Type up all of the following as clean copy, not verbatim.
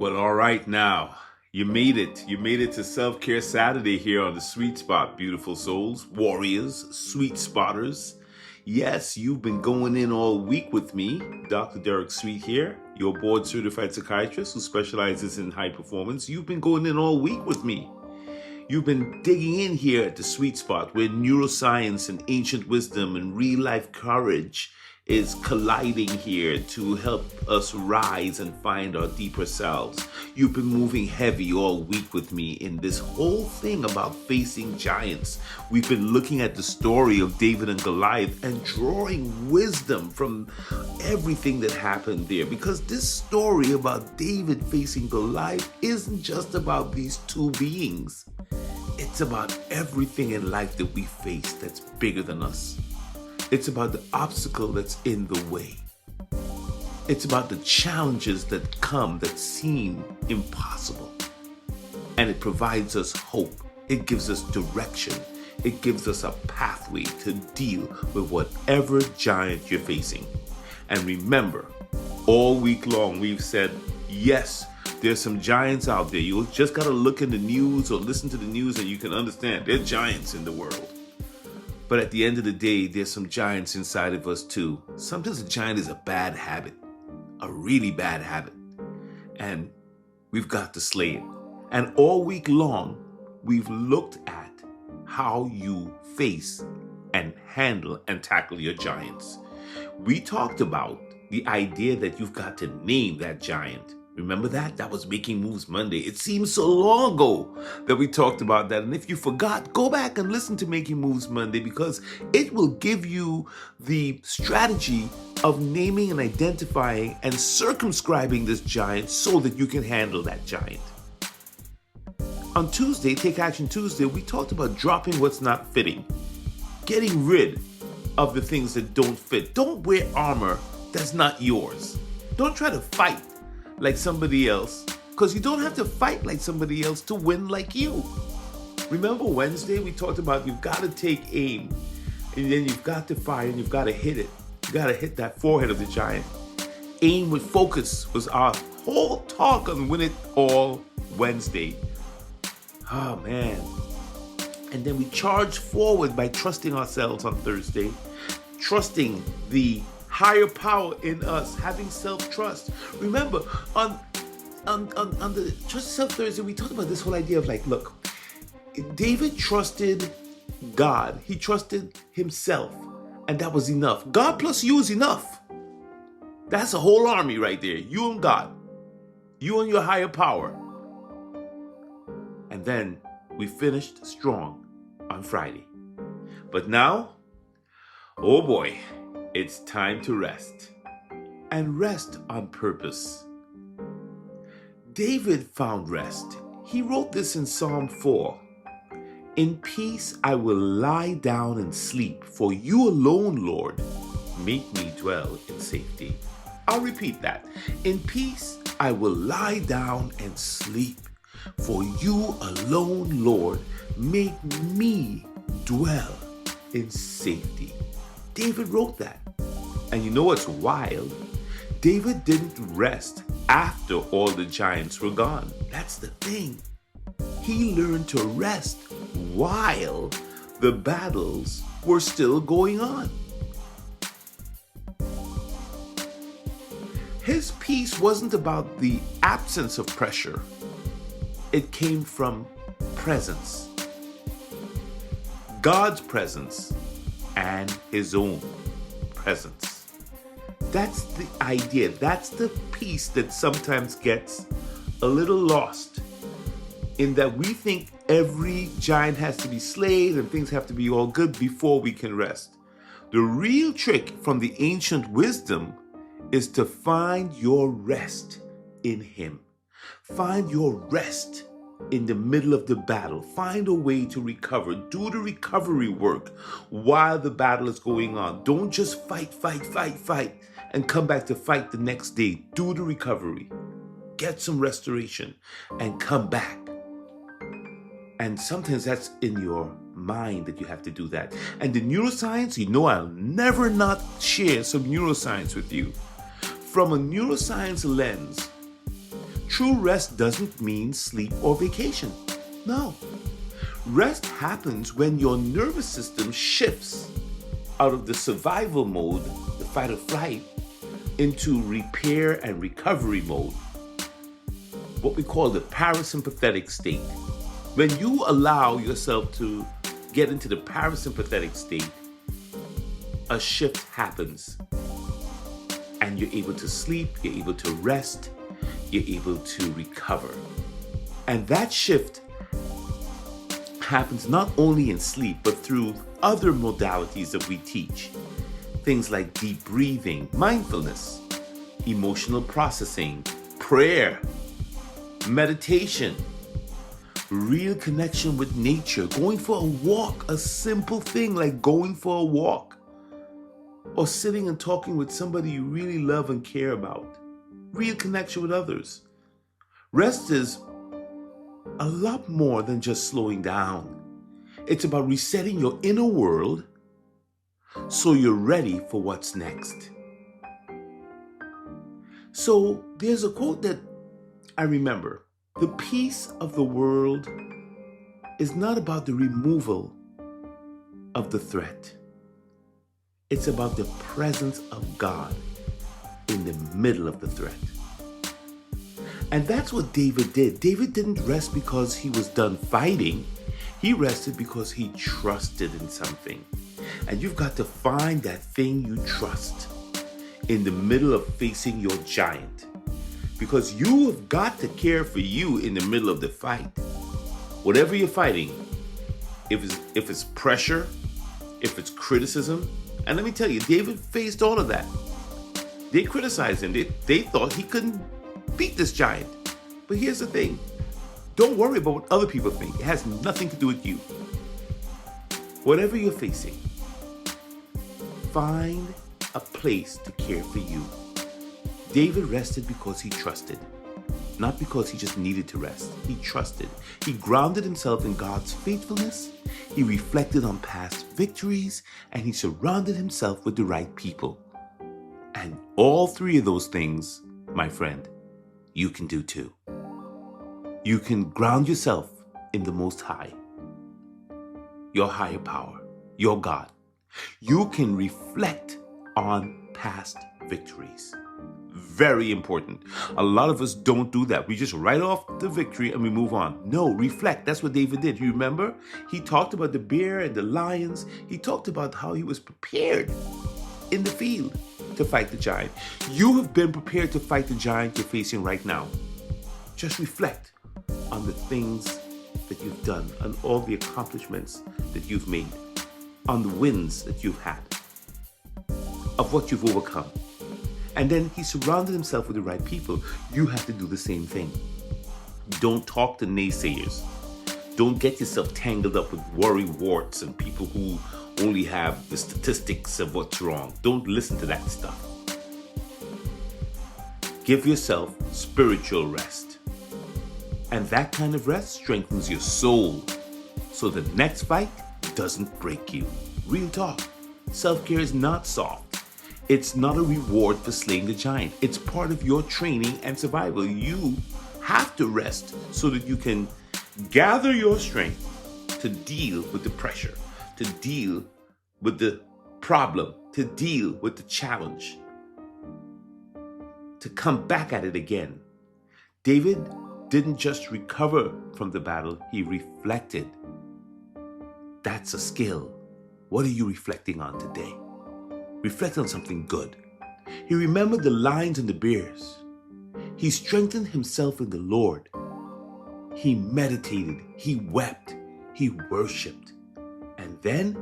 Well, all right now. You made it. You made it to Self-Care Saturday here on the Sweet Spot, beautiful souls, warriors, sweet spotters. Yes, you've been going in all week with me, Dr. Derek Sweet here, your board-certified psychiatrist who specializes in high performance. You've been going in all week with me. You've been digging in here at the Sweet Spot where neuroscience and ancient wisdom and real-life courage is colliding here to help us rise and find our deeper selves. You've been moving heavy all week with me in this whole thing about facing giants. We've been looking at the story of David and Goliath and drawing wisdom from everything that happened there, because this story about David facing Goliath isn't just about these two beings. It's about everything in life that we face that's bigger than us. It's about the obstacle that's in the way. It's about the challenges that come that seem impossible. And it provides us hope. It gives us direction. It gives us a pathway to deal with whatever giant you're facing. And remember, all week long we've said, yes, there's some giants out there. You just got to look in the news or listen to the news and you can understand there are giants in the world. But at the end of the day, there's some giants inside of us too. Sometimes a giant is a bad habit, a really bad habit. And we've got to slay it. And all week long, we've looked at how you face and handle and tackle your giants. We talked about the idea that you've got to name that giant. Remember that? That was Making Moves Monday. It seems so long ago that we talked about that. And if you forgot, go back and listen to Making Moves Monday, because it will give you the strategy of naming and identifying and circumscribing this giant so that you can handle that giant. On Tuesday, Take Action Tuesday, we talked about dropping what's not fitting, getting rid of the things that don't fit. Don't wear armor that's not yours. Don't try to fight like somebody else, because you don't have to fight like somebody else to win like you. Remember Wednesday, we talked about you've got to take aim, and then you've got to fire, and you've got to hit it. You got to hit that forehead of the giant. Aim with focus was our whole talk on Win It All Wednesday. Oh man. And then we charged forward by trusting ourselves on Thursday, trusting the higher power in us, having self-trust. Remember, on the Trust Yourself Thursday, we talked about this whole idea of like, look, David trusted God. He trusted himself, and that was enough. God plus you is enough. That's a whole army right there. You and God. You and your higher power. And then we finished strong on Friday. But now, oh boy, it's time to rest, and rest on purpose. David found rest. He wrote this in Psalm 4. In peace I will lie down and sleep, for you alone, Lord, make me dwell in safety. I'll repeat that. In peace I will lie down and sleep, for you alone, Lord, make me dwell in safety. David wrote that. And you know what's wild? David didn't rest after all the giants were gone. That's the thing. He learned to rest while the battles were still going on. His peace wasn't about the absence of pressure. It came from presence. God's presence and his own presence. That's the idea. That's the piece that sometimes gets a little lost, in that we think every giant has to be slayed and things have to be all good before we can rest. The real trick from the ancient wisdom is to find your rest in him. Find your rest in the middle of the battle. Find a way to recover. Do the recovery work while the battle is going on. Don't just fight, and come back to fight the next day. Do the recovery. Get some restoration and come back. And sometimes that's in your mind that you have to do that. And the neuroscience, you know I'll never not share some neuroscience with you. From a neuroscience lens, True rest doesn't mean sleep or vacation. No. Rest happens when your nervous system shifts out of the survival mode, the fight or flight, into repair and recovery mode, what we call the parasympathetic state. When you allow yourself to get into the parasympathetic state, a shift happens and you're able to sleep, you're able to rest, you're able to recover. And that shift happens not only in sleep, but through other modalities that we teach. Things like deep breathing, mindfulness, emotional processing, prayer, meditation, real connection with nature, going for a walk, a simple thing like going for a walk, or sitting and talking with somebody you really love and care about, real connection with others. Rest is a lot more than just slowing down. It's about resetting your inner world so you're ready for what's next. So there's a quote that I remember. The peace of the world is not about the removal of the threat. It's about the presence of God in the middle of the threat. And that's what David did. David didn't rest because he was done fighting. He rested because he trusted in something. And you've got to find that thing you trust in the middle of facing your giant. Because you have got to care for you in the middle of the fight. Whatever you're fighting, if it's pressure, if it's criticism, and let me tell you, David faced all of that. They criticized him. They thought he couldn't beat this giant. But here's the thing. Don't worry about what other people think. It has nothing to do with you. Whatever you're facing, find a place to care for you. David rested because he trusted, not because he just needed to rest. He trusted. He grounded himself in God's faithfulness. He reflected on past victories, and he surrounded himself with the right people. And all three of those things, my friend, you can do too. You can ground yourself in the Most High, your higher power, your God. You can reflect on past victories. Very important. A lot of us don't do that. We just write off the victory and we move on. No, reflect. That's what David did. You remember? He talked about the bear and the lions. He talked about how he was prepared in the field to fight the giant. You have been prepared to fight the giant you're facing right now. Just reflect on the things that you've done, on all the accomplishments that you've made, on the wins that you've had, of what you've overcome. And then he surrounded himself with the right people. You have to do the same thing. Don't talk to naysayers. Don't get yourself tangled up with worry warts and people who only have the statistics of what's wrong. Don't listen to that stuff. Give yourself spiritual rest. And that kind of rest strengthens your soul so the next fight doesn't break you. Real talk. Self-care is not soft. It's not a reward for slaying the giant. It's part of your training and survival. You have to rest so that you can gather your strength to deal with the pressure, to deal with the problem, to deal with the challenge, to come back at it again. David didn't just recover from the battle, he reflected. That's a skill. What are you reflecting on today? Reflect on something good. He remembered the lions and the bears. He strengthened himself in the Lord. He meditated, he wept, he worshiped, and then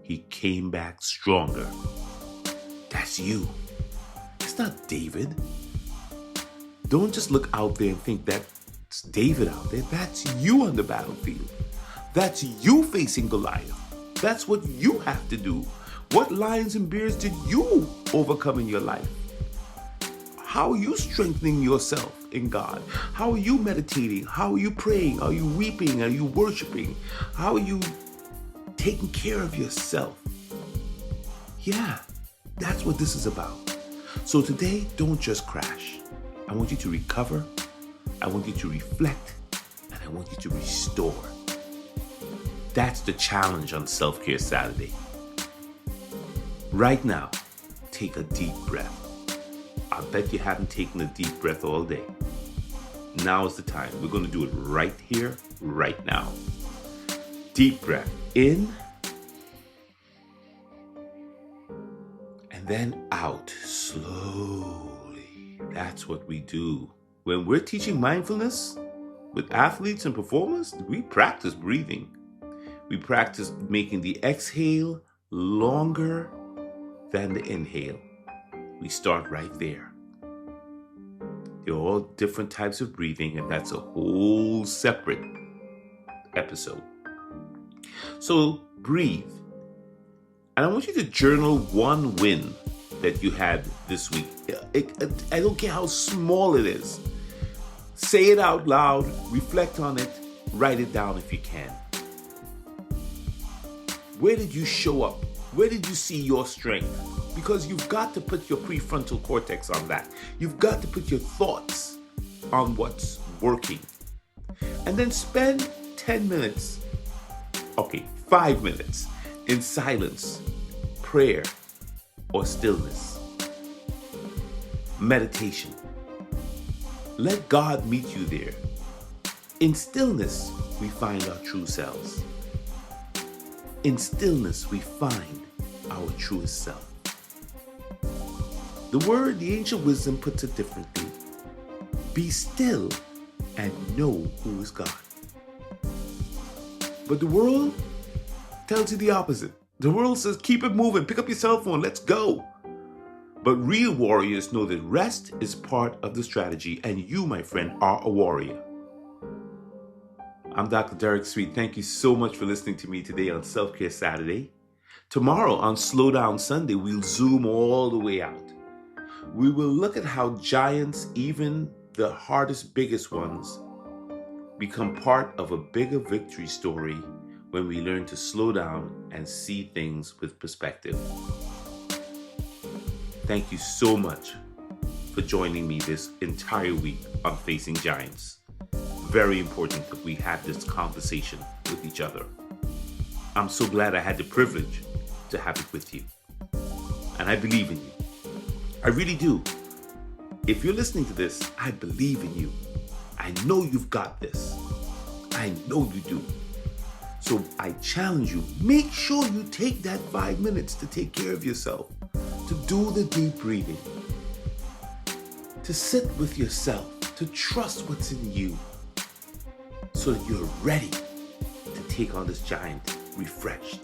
he came back stronger. That's you. It's not David. Don't just look out there and think that's David out there. That's you on the battlefield. That's you facing Goliath. That's what you have to do. What lions and bears did you overcome in your life? How are you strengthening yourself in God? How are you meditating? How are you praying? Are you weeping? Are you worshiping? How are you taking care of yourself? Yeah, that's what this is about. So today, don't just crash. I want you to recover. I want you to reflect, and I want you to restore. That's the challenge on Self-Care Saturday. Right now, take a deep breath. I bet you haven't taken a deep breath all day. Now is the time. We're going to do it right here, right now. Deep breath in, and then out slowly. That's what we do. When we're teaching mindfulness with athletes and performers, we practice breathing. We practice making the exhale longer than the inhale. We start right there. There are all different types of breathing, and that's a whole separate episode. So breathe. And I want you to journal one win that you had this week. I don't care how small it is. Say it out loud, reflect on it, write it down if you can. Where did you show up? Where did you see your strength? Because you've got to put your prefrontal cortex on that. You've got to put your thoughts on what's working. And then spend 10 minutes, 5 minutes in silence, prayer, or stillness. Meditation. Let God meet you there. In stillness, we find our true selves. In stillness, we find our truest self. The ancient wisdom puts it differently. Be still and know who is God. But the world tells you the opposite. The world says, keep it moving, pick up your cell phone, let's go. But real warriors know that rest is part of the strategy, and you, my friend, are a warrior. I'm Dr. Derek Sweet. Thank you so much for listening to me today on Self-Care Saturday. Tomorrow on Slow Down Sunday, we'll zoom all the way out. We will look at how giants, even the hardest, biggest ones, become part of a bigger victory story when we learn to slow down and see things with perspective. Thank you so much for joining me this entire week on Facing Giants. Very important that we have this conversation with each other. I'm so glad I had the privilege to have it with you. And I believe in you. I really do. If you're listening to this, I believe in you. I know you've got this. I know you do. So I challenge you, make sure you take that 5 minutes to take care of yourself, to do the deep breathing, to sit with yourself, to trust what's in you, so that you're ready to take on this giant refreshed.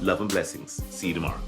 Love and blessings. See you tomorrow.